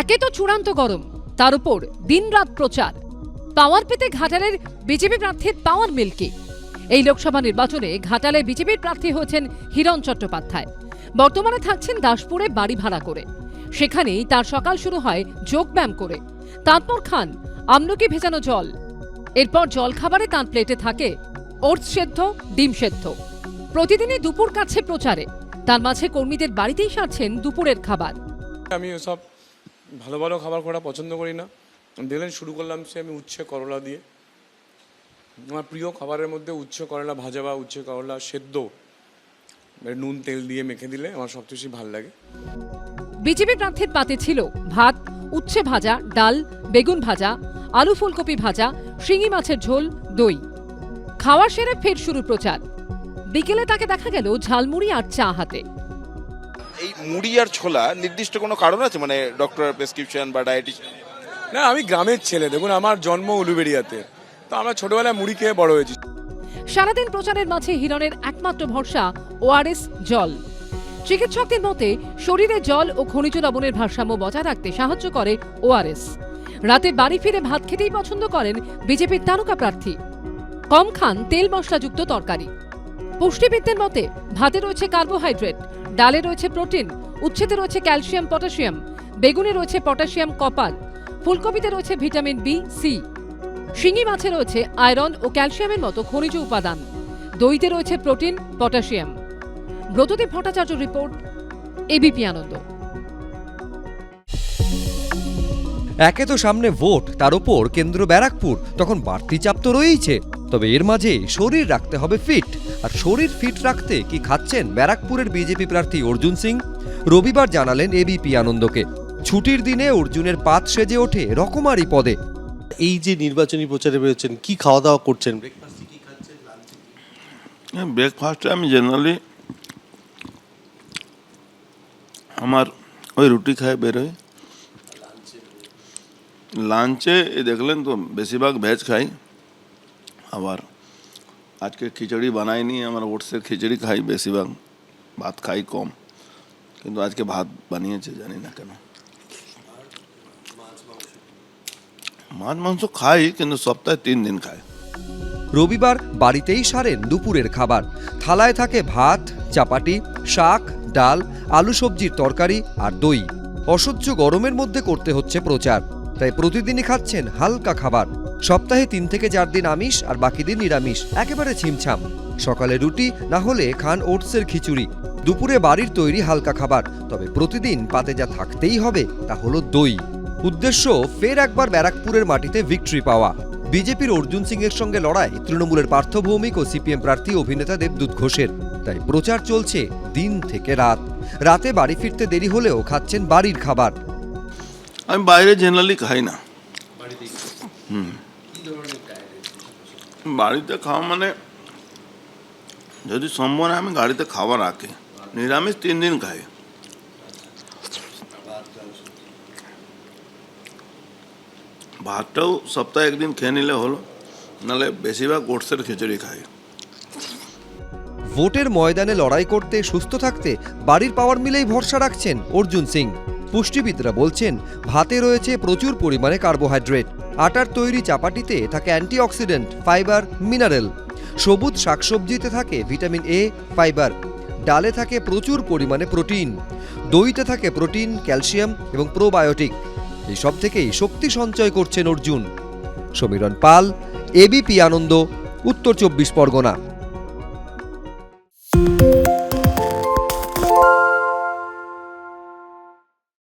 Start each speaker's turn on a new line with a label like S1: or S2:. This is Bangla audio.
S1: একে তো চূড়ান্ত গরম, তার উপর দিনরাত প্রচার। পাওয়ার পেতে ঘাটালের বিজেপি প্রার্থীর পাওয়ার মিল্কি। এই লোকসভা নির্বাচনে ঘাটালে বিজেপির প্রার্থী হয়েছেন হিরণ চট্টোপাধ্যায়। বর্তমানে থাকছেন দাসপুরে বাড়ি ভাড়া করে। সেখানেই তার সকাল শুরু হয় যোগব্যায়াম করে। তারপর খান আমলকি ভেজানো জল। এরপর জলখাবারে তাঁর প্লেটে থাকে ওটস সেদ্ধ, ডিম সেদ্ধ। প্রতিদিনই দুপুর কাটছে প্রচারে। তার মাঝে কর্মীদের বাড়িতেই সারছেন দুপুরের খাবার।
S2: আমি ওসব ভালো ভালো খাবার করা পছন্দ করি না। দেখলেন শুরু করলাম আমি উচ্ছে করলা দিয়ে। আমার প্রিয় খাবারের মধ্যে উচ্ছে করলা ভাজা বা উচ্ছে করলা সেদ্ধ নুন তেল দিয়ে মেখে দিলে আমার সবচেয়ে বেশি ভালো লাগে।
S1: বিজেপি প্রার্থীর পাতে ছিল ভাত, উচ্ছে ভাজা, ডাল, বেগুন ভাজা, আলু ফুলকপি ভাজা, শিঙি মাছের ঝোল, দই। খাওয়া সেরে ফের শুরু প্রচার। বিকেলে তাকে দেখা গেল ঝালমুড়ি আর চা হাতে।
S3: এই মুড়ি আর ছোলা নির্দিষ্ট কোনো কারণ আছে, মানে ডক্টর প্রেসক্রিপশন বা ডায়েটিশিয়ান?
S2: না, আমি গ্রামের ছেলে। দেখুন, আমার জন্ম উলুবেড়িয়াতে, তো আমরা ছোটবেলায় মুড়ি খেয়ে বড় হয়েছি।
S1: সারাদিন প্রচারের মাঝে হিরণের একমাত্র ভরসা ওআরএস জল। চিকিৎসকদের মতে শরীরে জল ও খনিজ লবণের ভারসাম্য বজায় রাখতে সাহায্য করে ওআরএস। রাতে বাড়ি ফিরে ভাত খেতেই পছন্দ করেন বিজেপির তারকা প্রার্থী। কম খান তেল মশলাযুক্ত তরকারি। পুষ্টিবিদদের মতে ভাতে রয়েছে কার্বোহাইড্রেট, ডালে রয়েছে প্রোটিন, উচ্ছেতে রয়েছে ক্যালসিয়াম পটাশিয়াম, বেগুনে রয়েছে পটাশিয়াম কপার, ফুলকপিতে রয়েছে ভিটামিন বি, সি, শিঙি মাছে রয়েছে আয়রন ও ক্যালসিয়ামের মতো খনিজ উপাদান, দইতে রয়েছে protein, potassium. Bratadip Bhattacharya report, ABP Ananda.
S4: একে তো সামনে ভোট, তার উপর কেন্দ্র ব্যারাকপুর, তখন বাড়তি চাপ তো রয়েইছে। তবে এর মাঝে শরীর রাখতে হবে ফিট। আর শরীর ফিট রাখতে কি খাচ্ছেন ব্যারাকপুরের বিজেপি প্রার্থী অর্জুন সিং? রবিবার জানালেন এবিপি আনন্দকে, ছুটির দিনে অর্জুনের পাত সেজে ওঠে রকমারি পদে।
S5: এই যে নির্বাচনী প্রচারে বেরোচ্ছেন, কি খাওয়া দাওয়া করছেন?
S6: ব্রেকফাস্টে আমি জেনারেলি আমার ওই রুটি খায় বেরোয়। লাঞ্চে দেখলেন তো বেশিরভাগ ভেজ খাই। আবার আজকে খিচুড়ি বানাইনি, আমার ওটসের খিচুড়ি খাই বেশিরভাগ, ভাত খাই কম। কিন্তু আজকে ভাত বানিয়েছে, জানি না কেন। মাছ মাংস খাই, কিন্তু সপ্তাহে 3 দিন খাই।
S4: রবিবার বাড়িতেই সারেন দুপুরের খাবার। থালায় থাকে ভাত, চাপাটি, শাক, ডাল, আলু সবজির তরকারি আর দই। অসহ্য গরমের মধ্যে করতে হচ্ছে প্রচার, তাই প্রতিদিনই খাচ্ছেন হালকা খাবার। সপ্তাহে 3 থেকে 4 দিন আমিষ আর বাকি দিন নিরামিষ, একেবারে ছিমছাম। সকালে রুটি, না হলে খান ওটসের খিচুড়ি। দুপুরে বাড়ির তৈরি হালকা খাবার। তবে প্রতিদিন পাতে যা থাকতেই হবে তা হলো দই। উদ্দেশ্য ফের একবার ব্যারাকপুরের মাটিতে ভিক্টরি পাওয়া। বিজেপির অর্জুন সিং এর সঙ্গে লড়াই তৃণমূলের পার্থ ভৌমিক ও সিপিএম প্রার্থী অভিনেতা দেবদূত ঘোষের। তাই প্রচার চলছে দিন থেকে রাত। রাতে বাড়ি ফিরতে দেরি হলেও খাচ্ছেন বাড়ির খাবার।
S6: আমি বাইরে জেনারেলি খাই না। বাড়িতে খাওয়া মানে যদি সম্ভব হয় আমি গাড়িতে খাবার রাখি। নিরামিষ 3 দিন খাই। ভাতটাও সপ্তাহে 1 দিন খেয়ে নিলে হলো, নাহলে বেশিরভাগ ওটসের খিচুড়ি খাই।
S4: ভোটের ময়দানে লড়াই করতে, সুস্থ থাকতে বাড়ির পাওয়ার মিলেই ভরসা রাখছেন অর্জুন সিং। পুষ্টিবিদরা বলছেন ভাতে রয়েছে প্রচুর পরিমাণে কার্বোহাইড্রেট। আটার তৈরি চাপাটিতে থাকে অ্যান্টিঅক্সিডেন্ট, ফাইবার, মিনারেল। সবুজ শাকসবজিতে থাকে ভিটামিন এ, ফাইবার। ডালে থাকে প্রচুর পরিমাণে প্রোটিন। দইতে থাকে প্রোটিন, ক্যালসিয়াম এবং প্রোবায়োটিক। এই সব থেকেই শক্তি সঞ্চয় করছেন অর্জুন। সমীরণ পাল, এবিপি আনন্দ, উত্তর 24 পরগনা।